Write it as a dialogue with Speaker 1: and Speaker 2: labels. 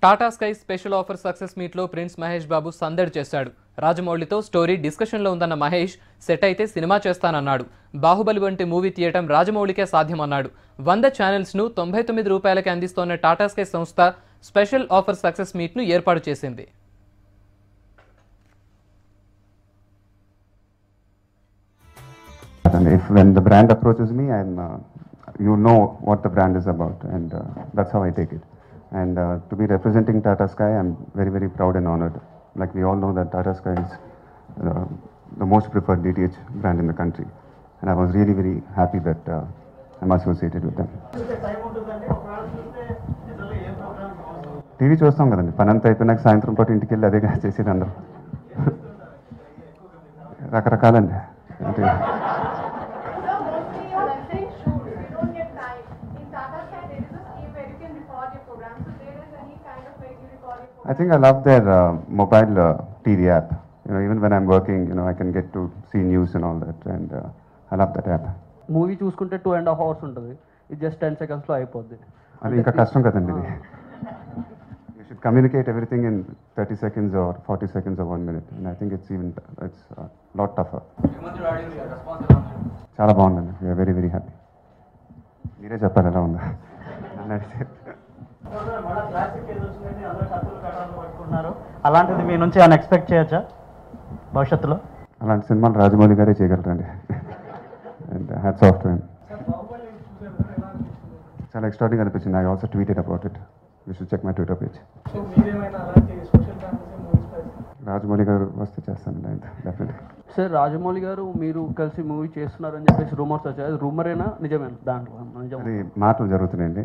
Speaker 1: Tata sky special offer success మీట్లో prince Mahesh Babu సందడి చేశాడు. రాజమౌళితో స్టోరీ డిస్కషన్లో ఉందన్న మహేష్ సెట్ అయితే సినిమా చేస్తానన్నాడు. బాహుబలి వంటి మూవీ తీయటం రాజమౌళికే సాధ్యమన్నాడు. 100 ఛానల్స్ను 99 రూపాయలకి అందిస్తోన్న టాటా స్కై సంస్థ స్పెషల్ ఆఫర్ సక్సెస్ మీట్ను ఏర్పాటు చేసింది.
Speaker 2: And when the brand approaches me, you know what the brand is about, and that's how I take it. And to be representing Tata Sky, I'm very, very proud and honored. Like we all know that Tata Sky is the most preferred DTH brand in the country, and I was really very happy that I'm associated with them. TV చూస్తాం కదండి, పని అంతా అయిపోయినాక సాయంత్రం పాటు ఇంటికి వెళ్ళి అదే చేసేది అందరూ. రకరకాలండి అంటే I think I love their mobile TV app. You know, even when I'm working, you know, I can get to see news and all that, and I love that app.
Speaker 3: Movie చూసుకుంటే 2.5 hours ఉంటుంది, ఇది just 10 seconds అయిపోద్ది.
Speaker 2: అది ఇంకా కష్టం కదండి ఇది. You should communicate everything in 30 seconds or 40 seconds or 1 minute, and I think it's a lot tougher. చాలా బాగుందండి. We are very, very happy. మీరే చెప్పారు ఎలా ఉందా
Speaker 4: అలాంటిది మీ నుంచి ఏమైనా ఎక్స్పెక్ట్ చేయొచ్చా భవిష్యత్తులో?
Speaker 2: అలాంటి సినిమాలు రాజమౌళి గారే చేయగలరండి. And hats off to him. చాలా ఎక్స్ట్రాడినరీ అనిపించింది. I also tweeted about it. You should check my Twitter page. Rajamouli గారు వస్తే చేస్తానండి డెఫినెట్లీ.
Speaker 3: సార్, రాజమౌళి గారు మీరు కలిసి మూవీ చేస్తున్నారని చెప్పేసి రూమర్స్ వచ్చాయి. రూమరేనా నిజమేనా? దాంట్లో నిజం
Speaker 2: అది మాటలు జరుగుతున్నాయండి.